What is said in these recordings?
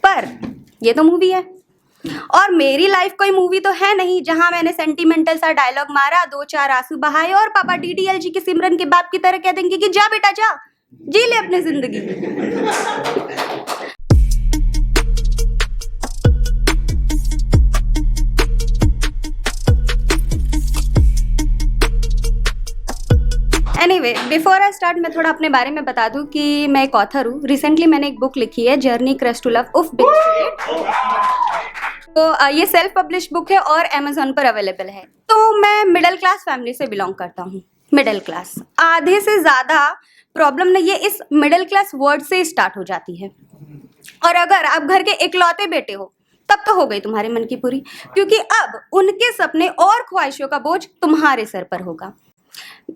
पर ये तो मूवी है, और मेरी लाइफ कोई मूवी तो है नहीं जहां मैंने सेंटिमेंटल सा डायलॉग मारा, 2-4 आंसू बहाए और पापा डीडीएलजी की सिमरन के बाप की तरह कह देंगे कि जा बेटा जा, जी ले अपनी जिंदगी। एनीवे, बिफोर आई स्टार्ट मैं थोड़ा अपने बारे में बता दूं कि मैं एक ऑथर हूँ। रिसेंटली मैंने एक बुक लिखी है, जर्नी क्रश टू लव उफ बिंज स्पिरिट। तो ये सेल्फ पब्लिश बुक है और अमेजोन पर अवेलेबल है। तो मैं मिडिल क्लास फैमिली से बिलोंग करता हूँ। मिडिल क्लास, आधे से ज्यादा प्रॉब्लम नहीं है इस मिडिल क्लास वर्ड से स्टार्ट हो जाती है। और अगर आप घर के इकलौते बेटे हो तब तो हो गई तुम्हारे मन की पूरी, क्योंकि अब उनके सपने और ख्वाहिशों का बोझ तुम्हारे सर पर होगा।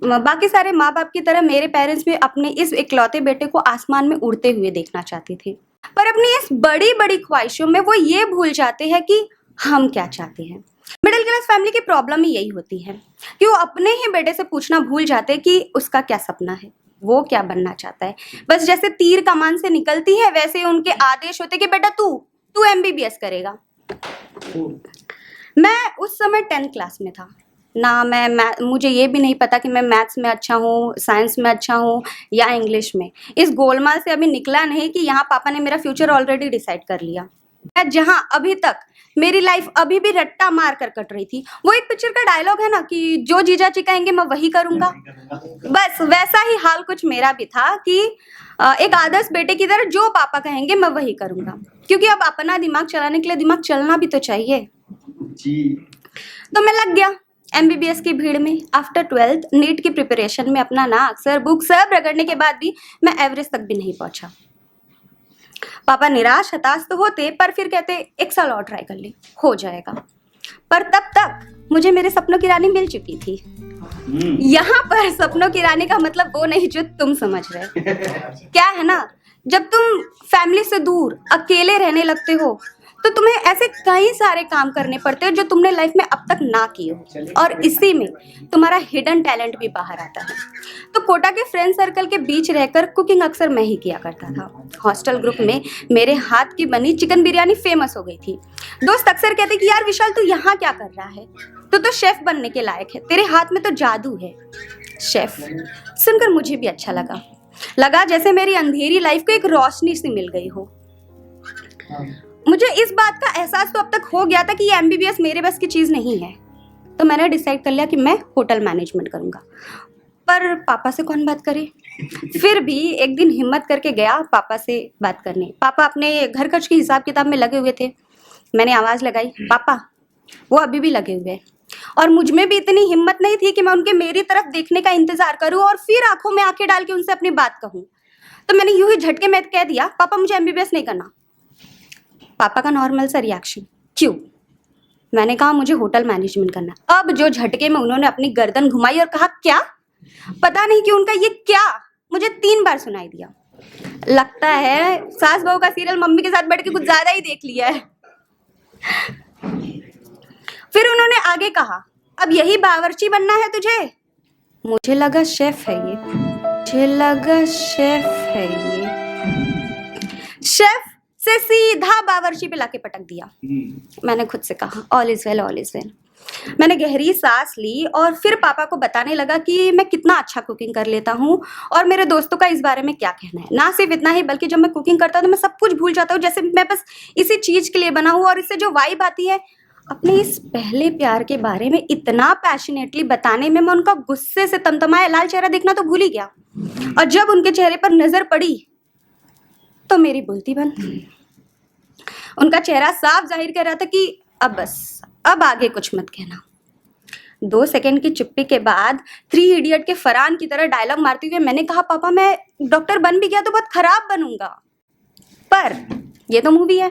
बाकी सारे माँ बाप की तरह मेरे पेरेंट्स भी अपने इस इकलौते बेटे को आसमान में उड़ते हुए देखना चाहते थे, पर अपनी इस बड़ी बड़ी ख्वाहिशों में वो ये भूल जाते हैं कि हम क्या चाहते हैं। मिडिल क्लास फैमिली की प्रॉब्लम ही यही होती है कि वो अपने ही बेटे से पूछना भूल जाते हैं कि उसका क्या सपना है, वो क्या बनना चाहता है। बस जैसे तीर कमान से निकलती है वैसे उनके आदेश होते कि बेटा तू एमबीबीएस करेगा। मैं उस समय 10th क्लास में था ना, मुझे ये भी नहीं पता कि मैं मैथ्स में अच्छा हूँ, साइंस में अच्छा हूँ या इंग्लिश में। इस गोलमाल से अभी निकला नहीं कि यहाँ पापा ने मेरा फ्यूचर ऑलरेडी डिसाइड कर लिया। जहाँ अभी तक मेरी लाइफ अभी भी रट्टा मार कर कट रही थी। वो एक पिक्चर का डायलॉग है ना कि जो जीजाजी कहेंगे मैं वही करूंगा, बस वैसा ही हाल कुछ मेरा भी था कि एक आदर्श बेटे की तरह जो पापा कहेंगे मैं वही करूंगा, क्योंकि अब अपना दिमाग चलाने के लिए दिमाग चलना भी तो चाहिए। तो मैं लग गया एमबीबीएस की भीड़ में। आफ्टर 12th नीट की प्रिपरेशन में अपना नाक सर बुक सब रगड़ने के बाद भी मैं एवरेज तक भी नहीं पहुंचा। पापा निराश हताश तो होते, पर फिर कहते एक साल और ट्राई कर ले, हो जाएगा। पर तब तक मुझे मेरे सपनों की रानी मिल चुकी थी। यहाँ पर सपनों की रानी का मतलब वो नहीं जो तुम समझ रहे। क्या है ना, जब तुम फैमिली से दूर अकेले रहने लगते हो तो तुम्हें ऐसे कई सारे काम करने पड़ते हैं जो तुमने लाइफ में अब तक ना किए हो, और इसी में तुम्हारा हिडन टैलेंट भी बाहर आता है। तो कोटा के फ्रेंड सर्कल के बीच रहकर कुकिंग अक्सर मैं ही किया करता था। हॉस्टल ग्रुप में मेरे हाथ की बनी चिकन बिरयानी फेमस हो गई थी। दोस्त अक्सर कहते कि यार विशाल तू यहाँ क्या कर रहा है, तू तो शेफ बनने के लायक है, तेरे हाथ में तो जादू है। शेफ सुनकर मुझे भी अच्छा लगा जैसे मेरी अंधेरी लाइफ को एक रोशनी सी मिल गई हो। मुझे इस बात का एहसास तो अब तक हो गया था कि ये एमबीबीएस मेरे बस की चीज नहीं है, तो मैंने डिसाइड कर लिया कि मैं होटल मैनेजमेंट करूंगा। पर पापा से कौन बात करे। फिर भी एक दिन हिम्मत करके गया पापा से बात करने। पापा अपने घर खर्च के हिसाब किताब में लगे हुए थे। मैंने आवाज लगाई, पापा। वो अभी भी लगे हुए, और मुझ में भी इतनी हिम्मत नहीं थी कि मैं उनके मेरी तरफ देखने का इंतजार करूं और फिर आंखों में आंखें डाल के उनसे अपनी बात कहूं। तो मैंने यूं ही झटके में कह दिया, पापा मुझे एमबीबीएस नहीं करना। पापा का नॉर्मल सा रिएक्शन, क्यों? मैंने कहा मुझे होटल मैनेजमेंट करना। अब जो झटके में उन्होंने अपनी गर्दन घुमाई और कहा क्या? पता नहीं कि उनका ये क्या मुझे 3 बार सुनाई दिया। लगता है सास बहू का सीरियल मम्मी के साथ बैठ के कुछ ज्यादा ही देख लिया है। फिर उन्होंने आगे कहा, अब यही बावर्ची बनना है तुझे? मुझे लगा शेफ है ये, शेफ से सीधा बावर्ची पे लाके पटक दिया। मैंने खुद से कहा all is well, all is well. मैंने गहरी सांस ली और फिर पापा को बताने लगा कि मैं कितना अच्छा कुकिंग कर लेता हूँ और मेरे दोस्तों का इस बारे में क्या कहना है। ना सिर्फ इतना ही, बल्कि जब मैं कुकिंग करता हूँ तो मैं सब कुछ भूल जाता हूँ, जैसे मैं बस इसी चीज के लिए बना हूँ। और इससे जो वाइब आती है, अपने इस पहले प्यार के बारे में इतना पैशनेटली बताने में मैं उनका गुस्से से तमतमाया लाल चेहरा देखना तो भूल ही गया। और जब उनके चेहरे पर नजर पड़ी तो मेरी बोलती बंद। उनका चेहरा साफ जाहिर कर रहा था कि अब बस, अब आगे कुछ मत कहना। 2 सेकंड की चुप्पी के बाद 3 इडियट के फरहान की तरह डायलॉग मारते हुए मैंने कहा, पापा मैं डॉक्टर बन भी गया तो बहुत खराब बनूंगा। पर ये तो मूवी है,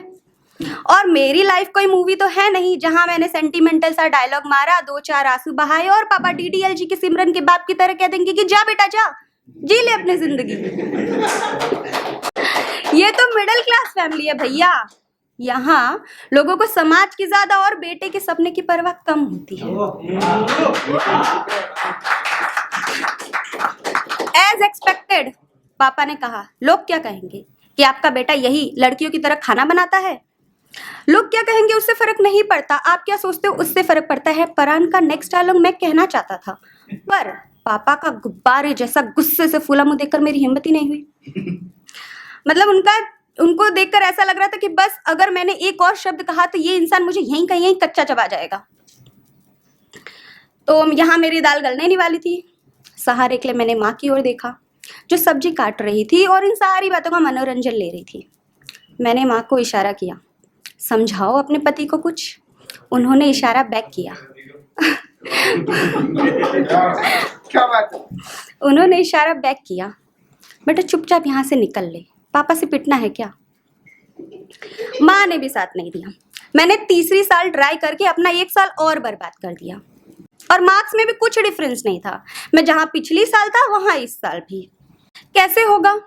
और मेरी लाइफ कोई मूवी तो है नहीं जहां मैंने सेंटिमेंटल सा डायलॉग मारा, 2-4 आंसू बहाए और पापा डीडीएलजी की सिमरन के बाप की तरह कह देंगे कि जा बेटा जा, जी ले अपनी जिंदगी। ये तो मिडिल क्लास फैमिली है भैया। यहाँ लोगों को समाज की ज्यादा और बेटे के सपने की परवाह कम होती है। एज एक्सपेक्टेड पापा ने कहा, लोग क्या कहेंगे, कि आपका बेटा यही लड़कियों की तरह खाना बनाता है? लोग क्या कहेंगे उससे फर्क नहीं पड़ता, आप क्या सोचते हो उससे फर्क पड़ता है। परान का नेक्स्ट डायलॉग मैं कहना चाहता था, पर पापा का गुब्बारे जैसा गुस्से से फूला मुंह देखकर मेरी हिम्मत ही नहीं हुई। मतलब उनको देखकर ऐसा लग रहा था कि बस अगर मैंने एक और शब्द कहा तो ये इंसान मुझे यहीं का यहीं कच्चा चबा जाएगा। तो यहाँ मेरी दाल गलने नहीं वाली थी। सहारे के लिए मैंने माँ की ओर देखा, जो सब्जी काट रही थी और इन सारी बातों का मनोरंजन ले रही थी। मैंने माँ को इशारा किया, समझाओ अपने पति को कुछ। उन्होंने इशारा बैक किया। क्या बात है? उन्होंने इशारा बैक किया, बेटा चुपचाप यहाँ से निकल ले, पापा से पिटना है क्या? माँ ने भी साथ नहीं दिया। मैंने तीसरी साल ट्राई करके अपना 1 साल और बर्बाद कर दिया, और मार्क्स में भी कुछ डिफरेंस नहीं था। मैं जहाँ पिछली साल था वहाँ इस साल भी। कैसे होगा?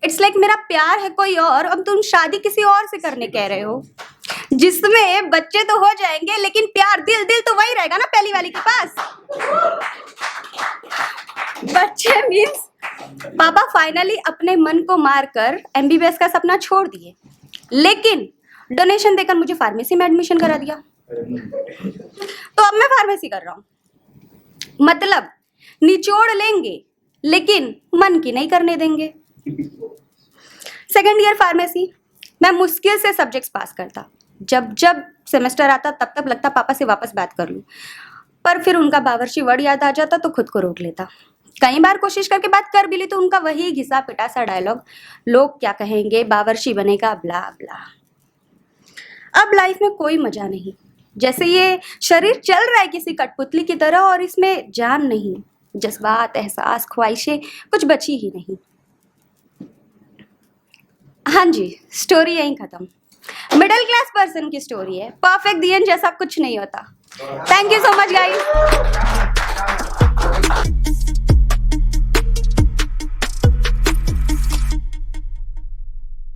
इट्स लाइक मेरा प्यार है कोई और, अब तुम शादी किसी और से करने कह रहे हो, जिसमें बच्चे तो हो जाएंगे लेकिन प्यार दिल तो वही रहेगा ना पहली वाली के पास। बच्चे मीन्स पापा फाइनली अपने मन को मारकर MBBS का सपना छोड़ दिए, लेकिन डोनेशन देकर मुझे फार्मेसी में एडमिशन करा दिया। तो अब मैं फार्मेसी कर रहा हूँ। मतलब निचोड़ लेंगे लेकिन मन की नहीं करने देंगे। सेकेंड ईयर फार्मेसी, मैं मुश्किल से सब्जेक्ट्स पास करता। जब सेमेस्टर आता तब लगता पापा से वापस बात कर लूं, पर फिर उनका बावर्ची वर्ड याद आ जाता तो खुद को रोक लेता। कई बार कोशिश करके बात कर भी ली तो उनका वही घिसा पिटा सा डायलॉग, लोग क्या कहेंगे, बावर्ची बनेगा, ब्ला ब्ला। अब लाइफ में कोई मजा नहीं, जैसे ये शरीर चल रहा है किसी कठपुतली की तरह और इसमें जान नहीं, जज्बात, एहसास, ख्वाहिशें कुछ बची ही नहीं। हाँ जी, स्टोरी यहीं खत्म। मिडिल क्लास पर्सन की स्टोरी है, परफेक्ट दी एंड जैसा कुछ नहीं होता। Thank you so much guys.